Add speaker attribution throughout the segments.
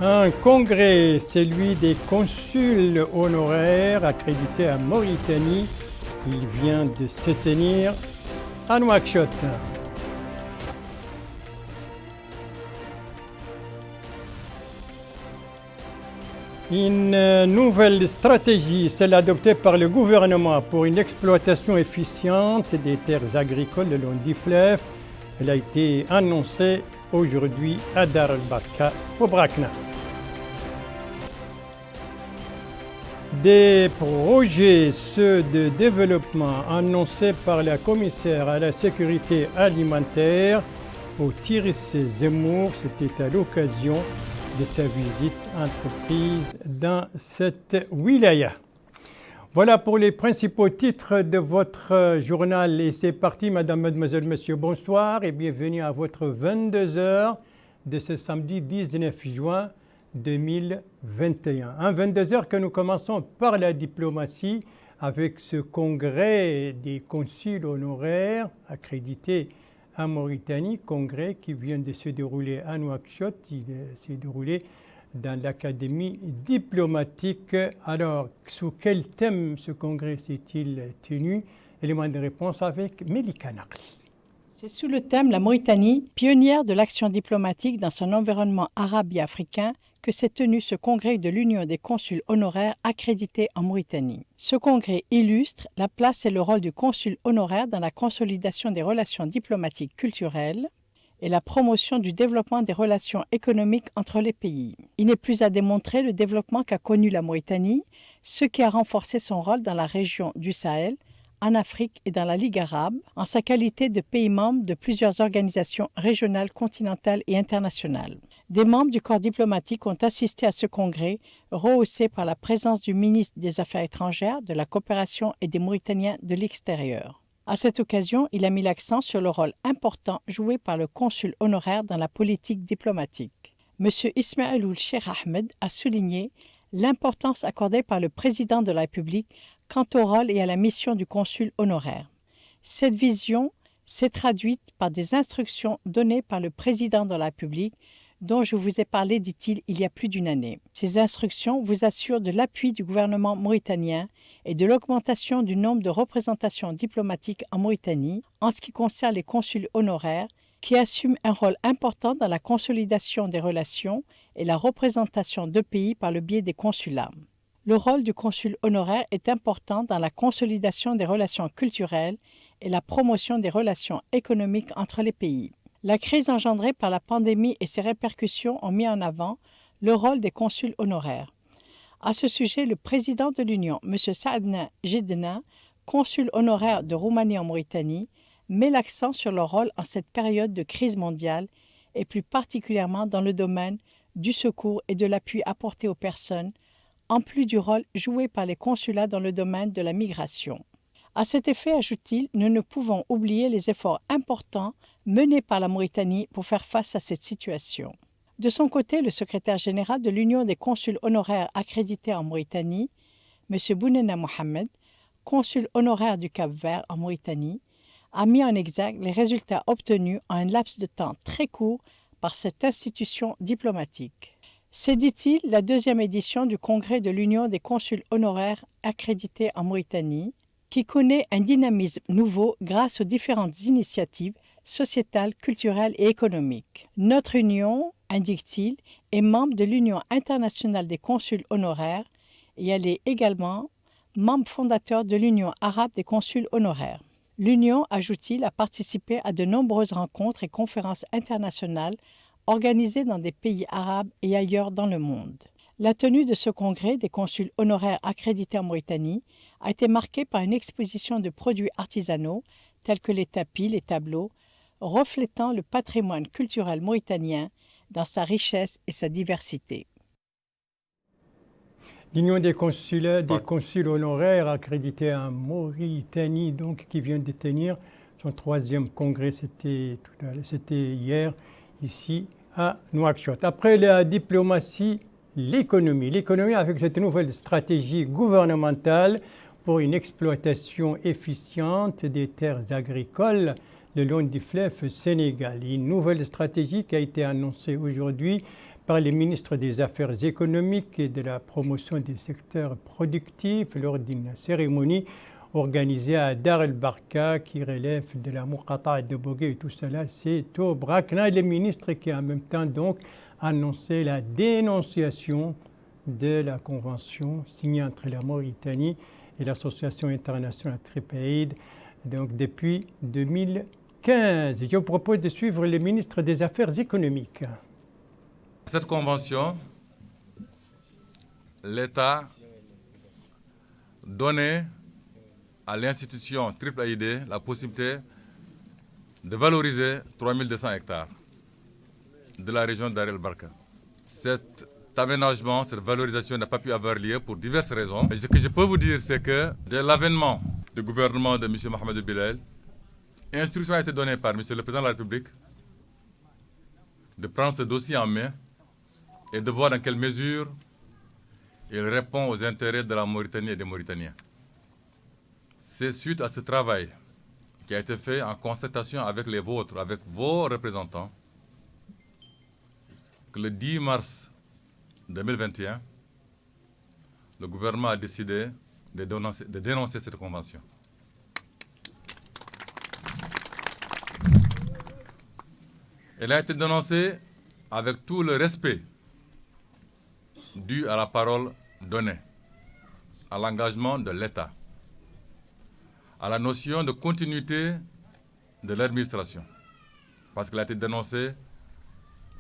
Speaker 1: Un congrès, celui des consuls honoraires accrédités à Mauritanie, il vient de se tenir à Nouakchott. Une nouvelle stratégie, celle adoptée par le gouvernement pour une exploitation efficiente des terres agricoles le long du fleuve, elle a été annoncée aujourd'hui à Dar el-Barka, au Brakna. Des projets, ceux de développement annoncés par la commissaire à la sécurité alimentaire au Tiris Zemmour, c'était à l'occasion de sa visite entreprise dans cette wilaya. Voilà pour les principaux titres de votre journal et c'est parti, madame, mademoiselle, monsieur, bonsoir et bienvenue à votre 22h de ce samedi 19 juin 2021. Un 22h que nous commençons par la diplomatie avec ce congrès des consuls honoraires accrédités à Mauritanie, congrès qui vient de se dérouler à Nouakchott. Il s'est déroulé dans l'académie diplomatique. Alors, sous quel thème ce congrès s'est-il tenu? Élément de réponse avec Melika Nakli.
Speaker 2: C'est sous le thème La Mauritanie, pionnière de l'action diplomatique dans son environnement arabe et africain, que s'est tenu ce congrès de l'Union des consuls honoraires accrédités en Mauritanie. Ce congrès illustre la place et le rôle du consul honoraire dans la consolidation des relations diplomatiques culturelles et la promotion du développement des relations économiques entre les pays. Il n'est plus à démontrer le développement qu'a connu la Mauritanie, ce qui a renforcé son rôle dans la région du Sahel, en Afrique et dans la Ligue arabe, en sa qualité de pays membre de plusieurs organisations régionales, continentales et internationales. Des membres du corps diplomatique ont assisté à ce congrès, rehaussé par la présence du ministre des Affaires étrangères, de la coopération et des Mauritaniens de l'extérieur. À cette occasion, il a mis l'accent sur le rôle important joué par le consul honoraire dans la politique diplomatique. M. Ismaïloul Cheikh Ahmed a souligné l'importance accordée par le président de la République quant au rôle et à la mission du consul honoraire. Cette vision s'est traduite par des instructions données par le président de la République dont je vous ai parlé, dit-il, il y a plus d'une année. Ces instructions vous assurent de l'appui du gouvernement mauritanien et de l'augmentation du nombre de représentations diplomatiques en Mauritanie en ce qui concerne les consuls honoraires qui assument un rôle important dans la consolidation des relations et la représentation de pays par le biais des consulats. Le rôle du consul honoraire est important dans la consolidation des relations culturelles et la promotion des relations économiques entre les pays. La crise engendrée par la pandémie et ses répercussions ont mis en avant le rôle des consuls honoraires. À ce sujet, le président de l'Union, M. Saadna Jidna, consul honoraire de Roumanie en Mauritanie, met l'accent sur leur rôle en cette période de crise mondiale et plus particulièrement dans le domaine du secours et de l'appui apporté aux personnes, en plus du rôle joué par les consulats dans le domaine de la migration. À cet effet, ajoute-t-il, nous ne pouvons oublier les efforts importants menés par la Mauritanie pour faire face à cette situation. De son côté, le secrétaire général de l'Union des consuls honoraires accrédités en Mauritanie, M. Bounena Mohamed, consul honoraire du Cap-Vert en Mauritanie, a mis en exergue les résultats obtenus en un laps de temps très court par cette institution diplomatique. C'est, dit-il, la deuxième édition du congrès de l'Union des consuls honoraires accrédités en Mauritanie, qui connaît un dynamisme nouveau grâce aux différentes initiatives sociétales, culturelles et économiques. Notre union, indique-t-il, est membre de l'Union internationale des consuls honoraires et elle est également membre fondateur de l'Union arabe des consuls honoraires. L'Union, ajoute-t-il, a participé à de nombreuses rencontres et conférences internationales organisées dans des pays arabes et ailleurs dans le monde. La tenue de ce congrès des consuls honoraires accrédités en Mauritanie a été marquée par une exposition de produits artisanaux tels que les tapis, les tableaux, reflétant le patrimoine culturel mauritanien dans sa richesse et sa diversité.
Speaker 1: L'Union des consuls honoraires accrédités en Mauritanie, donc, qui vient de tenir son 3e congrès, c'était hier, ici à Nouakchott. Après la diplomatie, l'économie. L'économie avec cette nouvelle stratégie gouvernementale pour une exploitation efficiente des terres agricoles le long du fleuve Sénégal. Une nouvelle stratégie qui a été annoncée aujourd'hui par les ministres des Affaires économiques et de la promotion des secteurs productifs lors d'une cérémonie organisée à Dar el-Barka qui relève de la Muqata'a de Bogué et tout cela, c'est au Brakna, le ministre qui a en même temps donc annoncé la dénonciation de la convention signée entre la Mauritanie et l'Association internationale Tripaïd, donc depuis 2015. Je vous propose de suivre le ministre des Affaires économiques.
Speaker 3: Cette convention, l'État donnait à l'institution Tripaïd la possibilité de valoriser 3200 hectares de la région d'Ar el-Barka. Cet aménagement, cette valorisation n'a pas pu avoir lieu pour diverses raisons. Et ce que je peux vous dire, c'est que dès l'avènement du gouvernement de M. Mohamed Bilal, instruction a été donnée par M. le Président de la République de prendre ce dossier en main et de voir dans quelle mesure il répond aux intérêts de la Mauritanie et des Mauritaniens. C'est suite à ce travail qui a été fait en concertation avec les vôtres, avec vos représentants, que le 10 mars 2021, le gouvernement a décidé de dénoncer cette convention. Elle a été dénoncée avec tout le respect dû à la parole donnée, à l'engagement de l'État, à la notion de continuité de l'administration, parce qu'elle a été dénoncée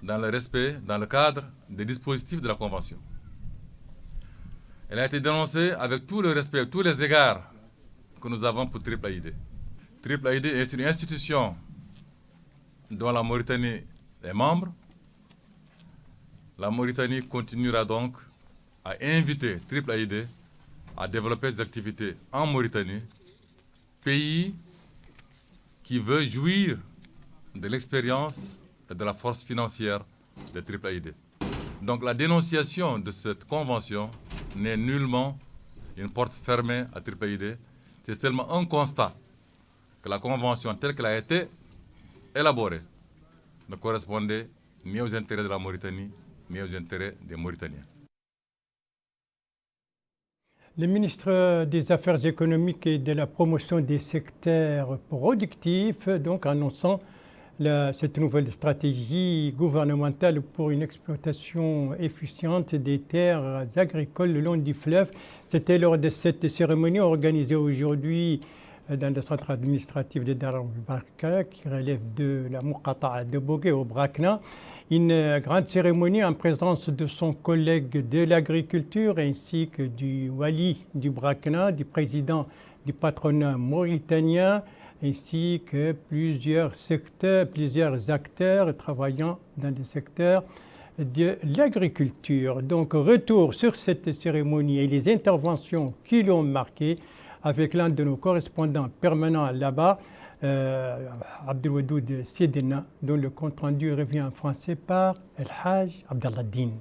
Speaker 3: dans le respect, dans le cadre des dispositifs de la Convention. Elle a été dénoncée avec tout le respect, tous les égards que nous avons pour Tripaïd. Tripaïd est une institution dont la Mauritanie est membre. La Mauritanie continuera donc à inviter Tripaïd à développer des activités en Mauritanie, pays qui veut jouir de l'expérience et de la force financière de Tripaïd. Donc la dénonciation de cette convention n'est nullement une porte fermée à Tripaïd, c'est seulement un constat que la convention telle qu'elle a été élaborée ne correspondait ni aux intérêts de la Mauritanie, ni aux intérêts des Mauritaniens.
Speaker 1: Le ministre des Affaires économiques et de la promotion des secteurs productifs, donc annonçant cette nouvelle stratégie gouvernementale pour une exploitation efficiente des terres agricoles le long du fleuve. C'était lors de cette cérémonie organisée aujourd'hui dans le centre administratif de Dar el-Barka qui relève de la Muqata'a de Bogué au Brakna. Une grande cérémonie en présence de son collègue de l'agriculture ainsi que du wali du Brakna, du président du patronat mauritanien, ainsi que plusieurs acteurs travaillant dans le secteur de l'agriculture. Donc, retour sur cette cérémonie et les interventions qui l'ont marqué avec l'un de nos correspondants permanents là-bas, Abdelwadoud Sidena, dont le compte-rendu revient en français par El Haj Abdallah Din.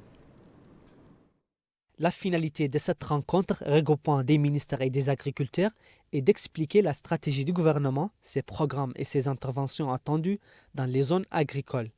Speaker 4: La finalité de cette rencontre regroupant des ministères et des agriculteurs est d'expliquer la stratégie du gouvernement, ses programmes et ses interventions attendues dans les zones agricoles,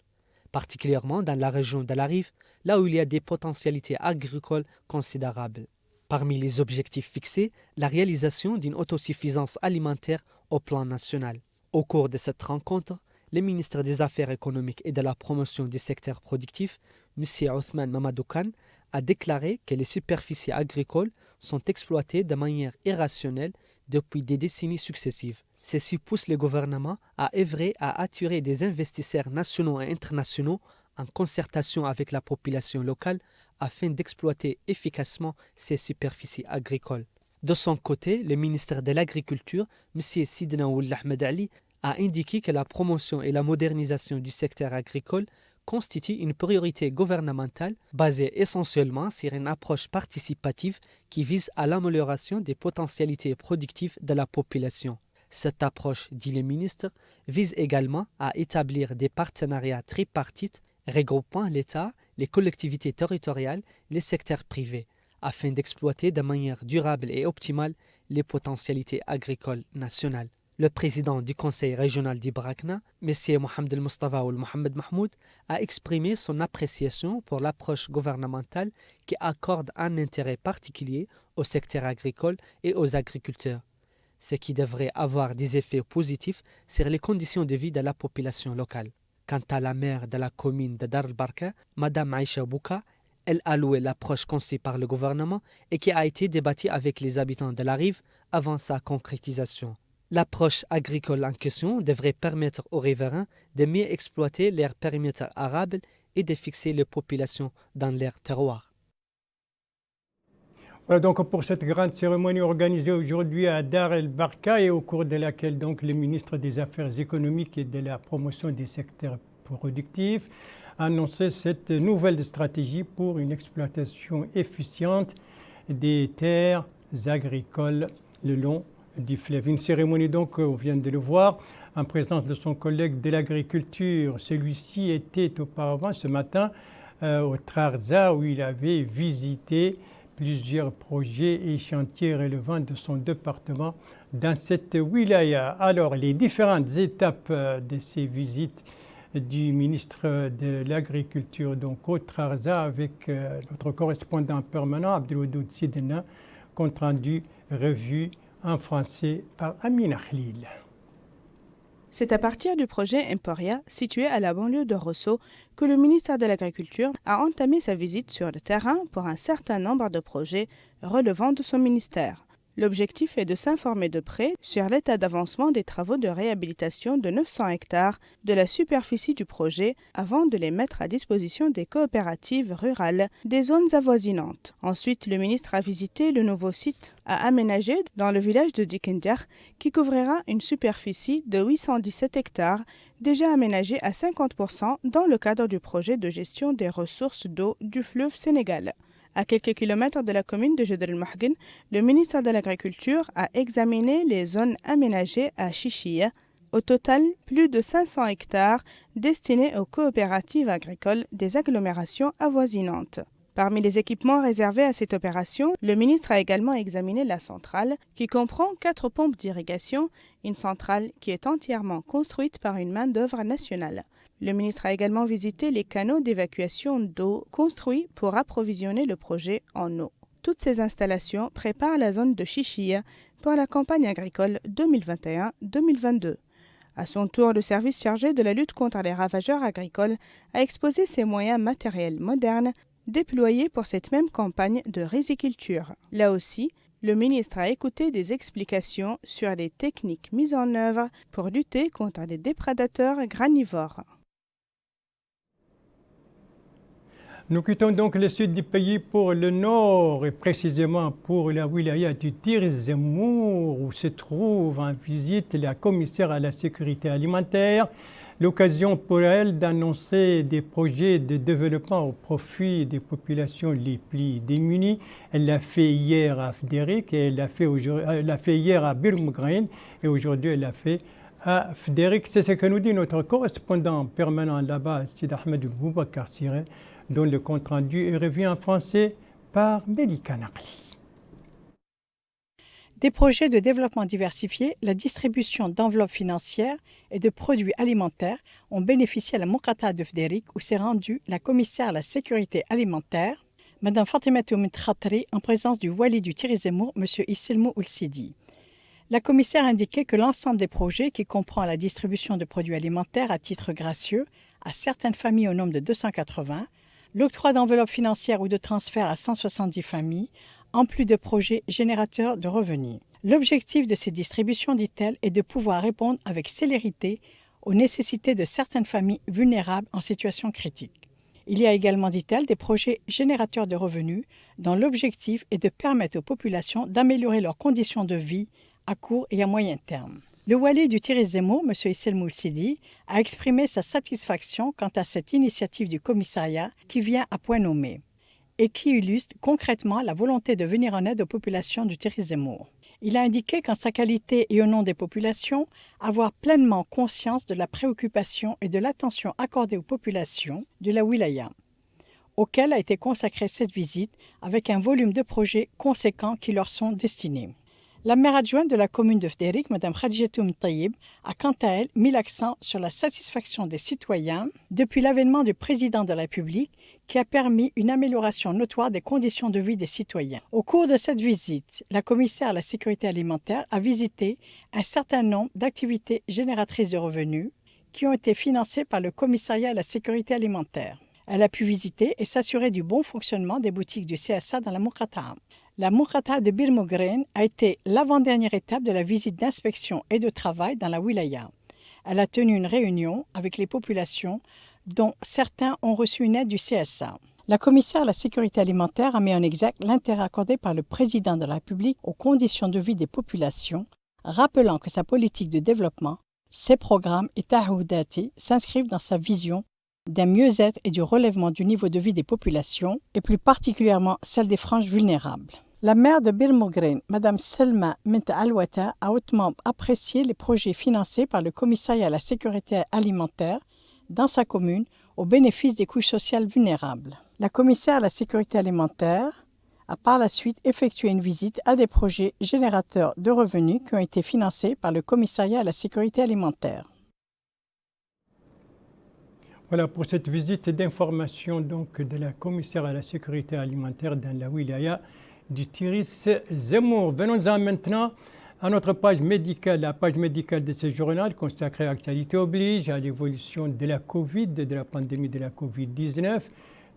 Speaker 4: particulièrement dans la région d'Al Arif, là où il y a des potentialités agricoles considérables. Parmi les objectifs fixés, la réalisation d'une autosuffisance alimentaire au plan national. Au cours de cette rencontre, le ministre des Affaires économiques et de la promotion des secteurs productifs, M. Othman Mamadou Khan, a déclaré que les superficies agricoles sont exploitées de manière irrationnelle depuis des décennies successives. Ceci pousse le gouvernement à œuvrer à attirer des investisseurs nationaux et internationaux en concertation avec la population locale afin d'exploiter efficacement ces superficies agricoles. De son côté, le ministre de l'Agriculture, M. Sidna Ould Ahmed Ali, a indiqué que la promotion et la modernisation du secteur agricole constituent une priorité gouvernementale basée essentiellement sur une approche participative qui vise à l'amélioration des potentialités productives de la population. Cette approche, dit le ministre, vise également à établir des partenariats tripartites regroupant l'État, les collectivités territoriales, les secteurs privés, afin d'exploiter de manière durable et optimale les potentialités agricoles nationales. Le président du conseil régional d'Ibrakna, M. Mohamed El Mustafa ou Mohamed Mahmoud, a exprimé son appréciation pour l'approche gouvernementale qui accorde un intérêt particulier au secteur agricole et aux agriculteurs, ce qui devrait avoir des effets positifs sur les conditions de vie de la population locale. Quant à la maire de la commune de Dar el-Barka, Mme Aïcha Bouka, elle a loué l'approche conçue par le gouvernement et qui a été débattue avec les habitants de la rive avant sa concrétisation. L'approche agricole en question devrait permettre aux riverains de mieux exploiter leur périmètre arable et de fixer les populations dans leur terroir.
Speaker 1: Voilà donc pour cette grande cérémonie organisée aujourd'hui à Dar el-Barka et au cours de laquelle donc le ministre des Affaires économiques et de la promotion des secteurs productifs a annoncé cette nouvelle stratégie pour une exploitation efficiente des terres agricoles le long du fleuve. Une cérémonie donc, on vient de le voir, en présence de son collègue de l'agriculture. Celui-ci était auparavant ce matin au Trarza où il avait visité plusieurs projets et chantiers relevant de son département dans cette wilaya. Alors, les différentes étapes de ces visites du ministre de l'Agriculture, donc au Trarza, avec notre correspondant permanent, Abdelwadoud Sidena, compte rendu revu en français par Amina Khalil.
Speaker 5: C'est à partir du projet Emporia, situé à la banlieue de Rosso, que le ministère de l'Agriculture a entamé sa visite sur le terrain pour un certain nombre de projets relevant de son ministère. L'objectif est de s'informer de près sur l'état d'avancement des travaux de réhabilitation de 900 hectares de la superficie du projet avant de les mettre à disposition des coopératives rurales des zones avoisinantes. Ensuite, le ministre a visité le nouveau site à aménager dans le village de Dikendiar qui couvrira une superficie de 817 hectares déjà aménagée à 50% dans le cadre du projet de gestion des ressources d'eau du fleuve Sénégal. À quelques kilomètres de la commune de Jedr el-Mahgen, le ministère de l'Agriculture a examiné les zones aménagées à Chichia. Au total, plus de 500 hectares destinés aux coopératives agricoles des agglomérations avoisinantes. Parmi les équipements réservés à cette opération, le ministre a également examiné la centrale, qui comprend 4 pompes d'irrigation, une centrale qui est entièrement construite par une main-d'œuvre nationale. Le ministre a également visité les canaux d'évacuation d'eau construits pour approvisionner le projet en eau. Toutes ces installations préparent la zone de Chichia pour la campagne agricole 2021-2022. À son tour, le service chargé de la lutte contre les ravageurs agricoles a exposé ses moyens matériels modernes déployés pour cette même campagne de riziculture. Là aussi, le ministre a écouté des explications sur les techniques mises en œuvre pour lutter contre les déprédateurs granivores.
Speaker 1: Nous quittons donc le sud du pays pour le nord et précisément pour la wilaya du Tir Zemmour où se trouve en visite la commissaire à la sécurité alimentaire. L'occasion pour elle d'annoncer des projets de développement au profit des populations les plus démunies. Elle l'a fait hier à Fdérik et elle l'a fait hier à Birmgrain et aujourd'hui elle l'a fait à Fdérik. C'est ce que nous dit notre correspondant permanent là-bas, Sid Ahmed Boubacar Siré, dont le compte-rendu est revu en français par Melika Nakli.
Speaker 2: Des projets de développement diversifiés, la distribution d'enveloppes financières et de produits alimentaires ont bénéficié à la Mokata de Fdérik où s'est rendue la commissaire à la sécurité alimentaire, Mme Fatimatou Khatri, en présence du Wali du Tir Zemmour, M. Isselmou Oulsidi. La commissaire a indiqué que l'ensemble des projets, qui comprend la distribution de produits alimentaires à titre gracieux à certaines familles au nombre de 280, l'octroi d'enveloppes financières ou de transferts à 170 familles, en plus de projets générateurs de revenus. L'objectif de ces distributions, dit-elle, est de pouvoir répondre avec célérité aux nécessités de certaines familles vulnérables en situation critique. Il y a également, dit-elle, des projets générateurs de revenus dont l'objectif est de permettre aux populations d'améliorer leurs conditions de vie à court et à moyen terme. Le Wali du Tir Zemmour, M. Isselmou Sidi, a exprimé sa satisfaction quant à cette initiative du commissariat qui vient à point nommé et qui illustre concrètement la volonté de venir en aide aux populations du Tir Zemmour. Il a indiqué qu'en sa qualité et au nom des populations, avoir pleinement conscience de la préoccupation et de l'attention accordée aux populations de la wilaya, auquel a été consacrée cette visite avec un volume de projets conséquents qui leur sont destinés. La maire adjointe de la commune de Fderik, Mme Khadijatoum Taïb, a quant à elle mis l'accent sur la satisfaction des citoyens depuis l'avènement du président de la République qui a permis une amélioration notoire des conditions de vie des citoyens. Au cours de cette visite, la commissaire à la sécurité alimentaire a visité un certain nombre d'activités génératrices de revenus qui ont été financées par le commissariat à la sécurité alimentaire. Elle a pu visiter et s'assurer du bon fonctionnement des boutiques du CSA dans la Muqata'a. La Muqata'a de Bir Moghrein a été l'avant-dernière étape de la visite d'inspection et de travail dans la wilaya. Elle a tenu une réunion avec les populations dont certains ont reçu une aide du CSA. La commissaire à la sécurité alimentaire a mis en exergue l'intérêt accordé par le président de la République aux conditions de vie des populations, rappelant que sa politique de développement, ses programmes et tahoudati s'inscrivent dans sa vision d'un mieux-être et du relèvement du niveau de vie des populations, et plus particulièrement celle des franges vulnérables. La maire de Bir Moghrein, Mme Selma Mint Alwata, a hautement apprécié les projets financés par le commissariat à la sécurité alimentaire dans sa commune au bénéfice des couches sociales vulnérables. La commissaire à la sécurité alimentaire a par la suite effectué une visite à des projets générateurs de revenus qui ont été financés par le commissariat à la sécurité alimentaire.
Speaker 1: Voilà pour cette visite d'information donc de la commissaire à la sécurité alimentaire dans la wilaya du Tiris Zemmour. Venons-en maintenant à notre page médicale, la page médicale de ce journal consacrée à l'actualité oblige, à l'évolution de la Covid, de la pandémie de la Covid-19.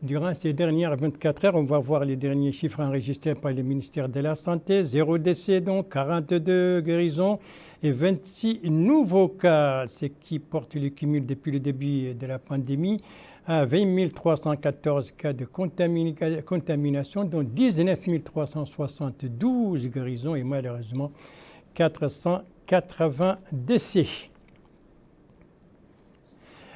Speaker 1: Durant ces dernières 24 heures, on va voir les derniers chiffres enregistrés par le ministère de la Santé. 0 décès donc, 42 guérisons et 26 nouveaux cas, ce qui porte le cumul depuis le début de la pandémie à 20 314 cas de contamination, dont 19 372 guérisons et malheureusement 480 décès.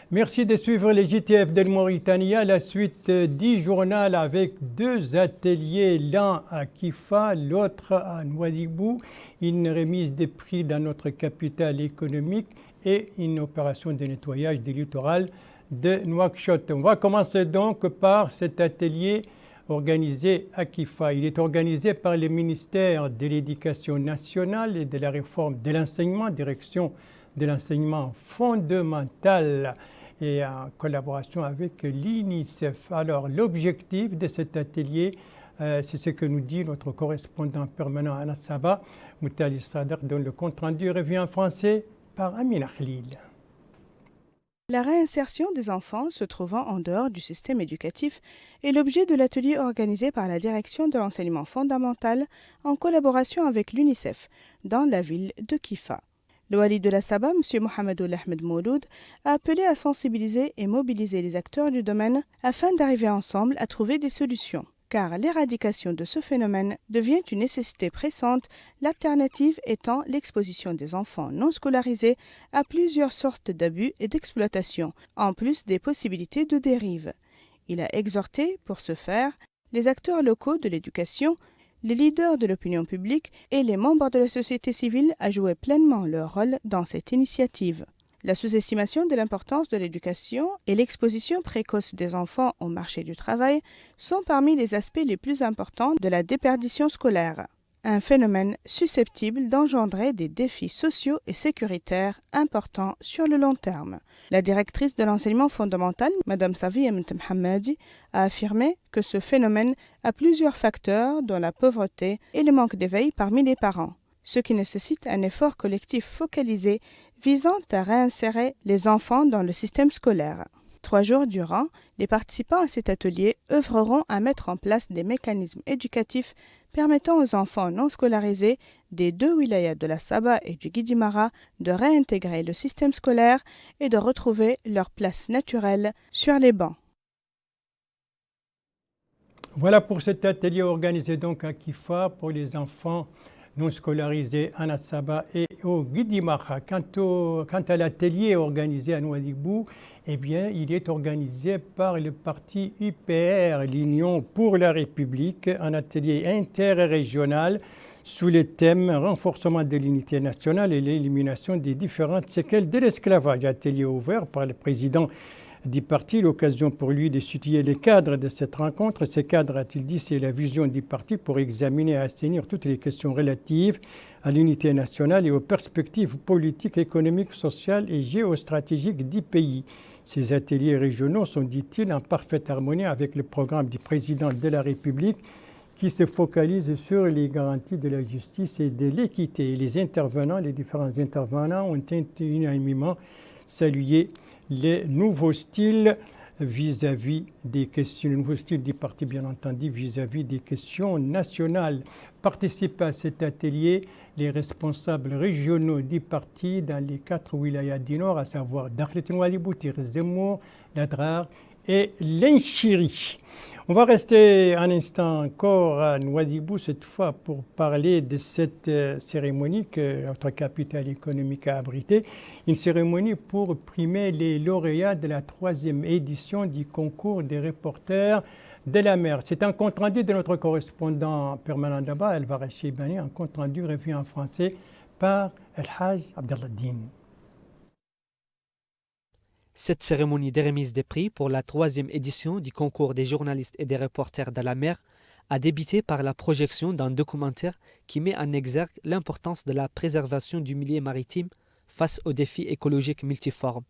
Speaker 1: Merci de suivre les JTF de Mauritanie. À la suite du journal avec deux ateliers, l'un à Kifa, l'autre à Nouadhibou, une remise des prix dans notre capitale économique et une opération de nettoyage du littoral de Nouakchott. On va commencer donc par cet atelier organisé à Kifa. Il est organisé par le ministère de l'Éducation nationale et de la réforme de l'enseignement, direction de l'enseignement fondamental, et en collaboration avec l'UNICEF. Alors, l'objectif de cet atelier, c'est ce que nous dit notre correspondant permanent à Nassaba, Moutali Sadr, dont le compte-rendu revient en français par Amina Khalil.
Speaker 5: La réinsertion des enfants se trouvant en dehors du système éducatif est l'objet de l'atelier organisé par la direction de l'enseignement fondamental en collaboration avec l'UNICEF dans la ville de Kifa. Le wali de la Saba, M. Mohamedou Ahmed Mouloud, a appelé à sensibiliser et mobiliser les acteurs du domaine afin d'arriver ensemble à trouver des solutions. Car l'éradication de ce phénomène devient une nécessité pressante, l'alternative étant l'exposition des enfants non scolarisés à plusieurs sortes d'abus et d'exploitation, en plus des possibilités de dérive. Il a exhorté, pour ce faire, les acteurs locaux de l'éducation, les leaders de l'opinion publique et les membres de la société civile à jouer pleinement leur rôle dans cette initiative. La sous-estimation de l'importance de l'éducation et l'exposition précoce des enfants au marché du travail sont parmi les aspects les plus importants de la déperdition scolaire, un phénomène susceptible d'engendrer des défis sociaux et sécuritaires importants sur le long terme. La directrice de l'enseignement fondamental, Mme Safiya Mt Mohammadi, a affirmé que ce phénomène a plusieurs facteurs, dont la pauvreté et le manque d'éveil parmi les parents, ce qui nécessite un effort collectif focalisé visant à réinsérer les enfants dans le système scolaire. 3 jours durant, les participants à cet atelier œuvreront à mettre en place des mécanismes éducatifs permettant aux enfants non scolarisés des 2 wilayas de la Saba et du Guidimara de réintégrer le système scolaire et de retrouver leur place naturelle sur les bancs.
Speaker 1: Voilà pour cet atelier organisé donc à Kifa pour les enfants non scolarisés à Nassaba et au Guidimara. Quant à l'atelier organisé à Nouadhibou, eh bien, il est organisé par le parti UPR, l'Union pour la République, un atelier interrégional sous le thème renforcement de l'unité nationale et l'élimination des différentes séquelles de l'esclavage. Atelier ouvert par le président du parti. L'occasion pour lui de situer les cadres de cette rencontre. Ces cadres, a-t-il dit, c'est la vision du parti pour examiner et assainir toutes les questions relatives à l'unité nationale et aux perspectives politiques, économiques, sociales et géostratégiques du pays. Ces ateliers régionaux sont, dit-il, en parfaite harmonie avec le programme du président de la République qui se focalise sur les garanties de la justice et de l'équité. Les différents intervenants ont unanimement salué les nouveaux styles vis-à-vis des questions, le nouveau style du parti, bien entendu, vis-à-vis des questions nationales. Participent à cet atelier les responsables régionaux du parti dans les 4 wilayas du Nord, à savoir Dakhlet Nouadhibou, Tiris Zemmour, Ladrar et Lenchiri. On va rester un instant encore à Nouadhibou, cette fois pour parler de cette cérémonie que notre capitale économique a abritée. Une cérémonie pour primer les lauréats de la 3e édition du concours des reporters de la mer. C'est un compte-rendu de notre correspondant permanent là-bas, Alvaro Cheibani, un compte-rendu revu en français par El Haj Abdellahdine.
Speaker 4: Cette cérémonie de remise des prix pour la 3e édition du concours des journalistes et des reporters de la mer a débuté par la projection d'un documentaire qui met en exergue l'importance de la préservation du milieu maritime face aux défis écologiques multiformes.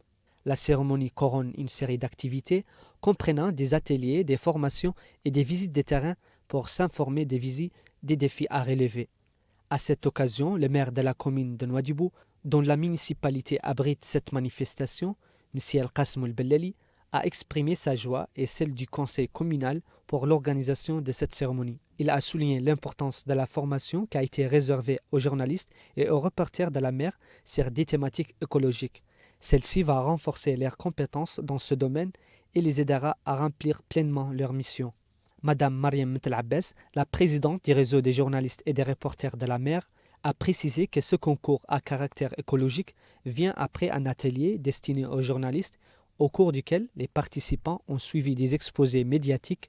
Speaker 4: La cérémonie couronne une série d'activités comprenant des ateliers, des formations et des visites des terrains pour s'informer des défis à relever. À cette occasion, le maire de la commune de Nouadhibou, dont la municipalité abrite cette manifestation, M. El-Qasm El-Bellali, a exprimé sa joie et celle du conseil communal pour l'organisation de cette cérémonie. Il a souligné l'importance de la formation qui a été réservée aux journalistes et aux reporters de la mer sur des thématiques écologiques. Celle-ci va renforcer leurs compétences dans ce domaine et les aidera à remplir pleinement leur mission. Madame Mariam Metel Abbas, la présidente du réseau des journalistes et des reporters de la mer, a précisé que ce concours à caractère écologique vient après un atelier destiné aux journalistes au cours duquel les participants ont suivi des exposés médiatiques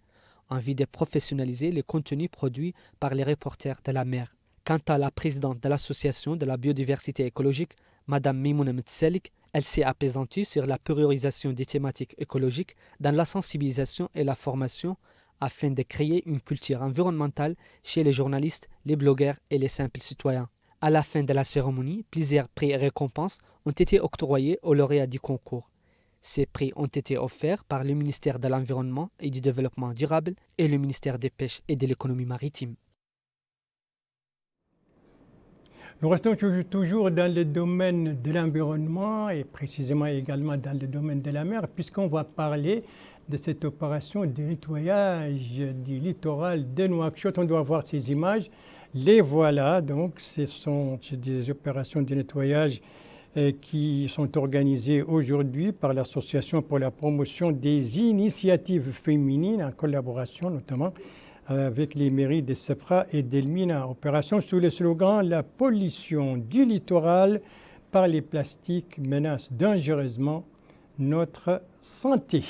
Speaker 4: en vue de professionnaliser les contenus produits par les reporters de la mer. Quant à la présidente de l'association de la biodiversité écologique, Madame Mimouna Mtsalik, elle s'est apaisantie sur la priorisation des thématiques écologiques dans la sensibilisation et la formation afin de créer une culture environnementale chez les journalistes, les blogueurs et les simples citoyens. À la fin de la cérémonie, plusieurs prix et récompenses ont été octroyés aux lauréats du concours. Ces prix ont été offerts par le ministère de l'Environnement et du Développement durable et le ministère des Pêches et de l'Économie maritime.
Speaker 1: Nous restons toujours dans le domaine de l'environnement et précisément également dans le domaine de la mer, puisqu'on va parler de cette opération de nettoyage du littoral de Nouakchott. On doit voir ces images. Les voilà, donc ce sont des opérations de nettoyage qui sont organisées aujourd'hui par l'Association pour la promotion des initiatives féminines en collaboration notamment avec les mairies de Sefra et d'Elmina. Opération sous le slogan « La pollution du littoral par les plastiques menace dangereusement notre santé ».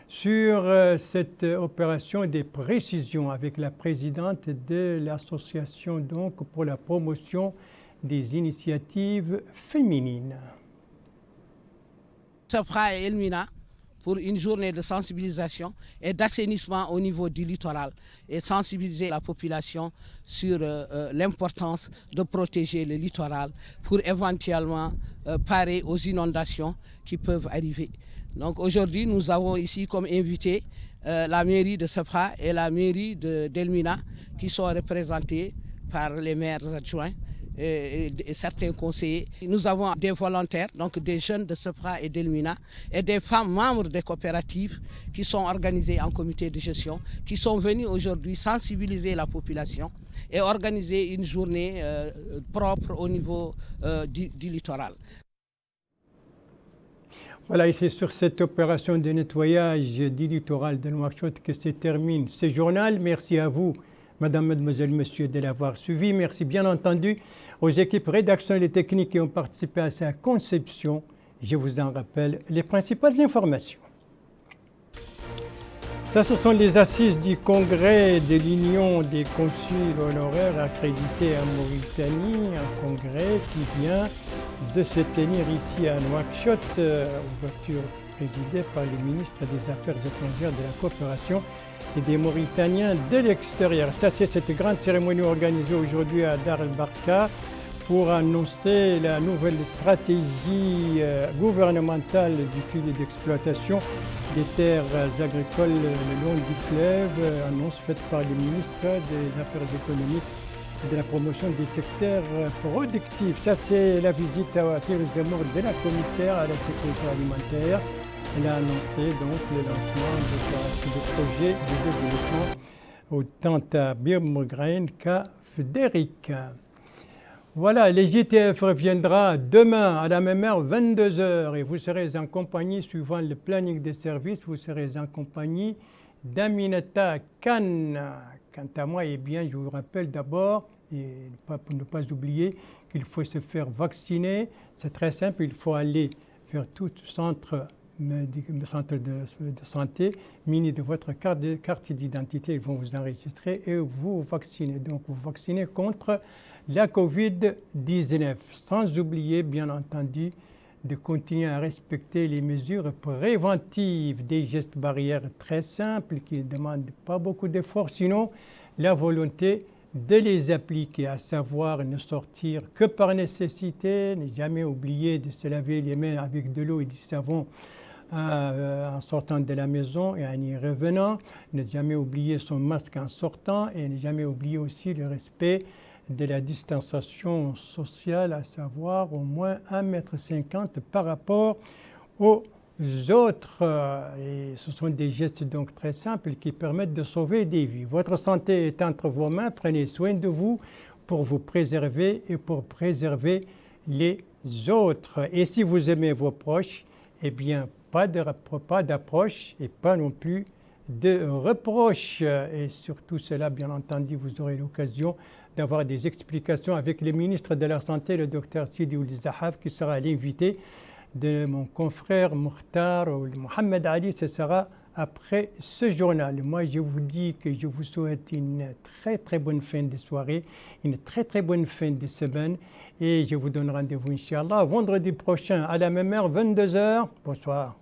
Speaker 1: Sur cette opération, des précisions avec la présidente de l'association donc pour la promotion des initiatives féminines.
Speaker 6: Sefra et Elmina pour une journée de sensibilisation et d'assainissement au niveau du littoral et sensibiliser la population sur l'importance de protéger le littoral pour éventuellement parer aux inondations qui peuvent arriver. Donc aujourd'hui, nous avons ici comme invité la mairie de Sefra et la mairie d'Elmina qui sont représentées par les maires adjoints et certains conseillers. Nous avons des volontaires, donc des jeunes de Sefra et d'Elmina et des femmes membres des coopératives qui sont organisées en comité de gestion, qui sont venus aujourd'hui sensibiliser la population et organiser une journée propre au niveau du littoral.
Speaker 1: Voilà, et c'est sur cette opération de nettoyage du littoral de Nouakchott que se termine ce journal. Merci à vous, Madame, Mademoiselle, Monsieur, de l'avoir suivi. Merci bien entendu aux équipes rédactionnelles et techniques qui ont participé à sa conception. Je vous en rappelle les principales informations. Ça, ce sont les assises du congrès de l'Union des consuls honoraires accrédités en Mauritanie, un congrès qui vient de se tenir ici à Nouakchott, ouverture présidée par le ministre des Affaires étrangères, de la coopération et des Mauritaniens de l'extérieur. Ça, c'est cette grande cérémonie organisée aujourd'hui à Dar el-Barka pour annoncer la nouvelle stratégie gouvernementale d'études et d'exploitation des terres agricoles le long du fleuve, annonce faite par le ministre des Affaires économiques et de la promotion des secteurs productifs. Ça, c'est la visite à Tiris Zemmour de la commissaire à la sécurité alimentaire. Elle a annoncé donc le lancement de projets de développement autant à Birmgrain qu'à Frédéric. Voilà, les JTF reviendra demain à la même heure, 22h, et vous serez en compagnie, suivant le planning des services, vous serez en compagnie d'Aminata Khan. Quant à moi, eh bien, je vous rappelle d'abord, et pour ne pas oublier, qu'il faut se faire vacciner. C'est très simple, il faut aller vers tout centre de santé, muni de votre carte d'identité, ils vont vous enregistrer et vous vacciner. Donc, vous vaccinez contre la Covid-19, sans oublier, bien entendu, de continuer à respecter les mesures préventives, des gestes barrières très simples qui ne demandent pas beaucoup d'efforts, sinon la volonté de les appliquer, à savoir ne sortir que par nécessité, ne jamais oublier de se laver les mains avec de l'eau et du savon en sortant de la maison et en y revenant, ne jamais oublier son masque en sortant et ne jamais oublier aussi le respect de la distanciation sociale, à savoir au moins 1,50 m par rapport aux autres. Et ce sont des gestes donc très simples qui permettent de sauver des vies. Votre santé est entre vos mains, prenez soin de vous pour vous préserver et pour préserver les autres. Et si vous aimez vos proches, eh bien, pas d'approche et pas non plus de reproches. Et sur tout cela, bien entendu, vous aurez l'occasion d'avoir des explications avec le ministre de la Santé, le docteur Sidi Ould Zahaf, qui sera l'invité de mon confrère Mokhtar ou Mohamed Ali. Ce sera après ce journal. Moi, je vous dis que je vous souhaite une très très bonne fin de soirée, une très très bonne fin de semaine. Et je vous donne rendez-vous, Inch'Allah, vendredi prochain à la même heure, 22h. Bonsoir.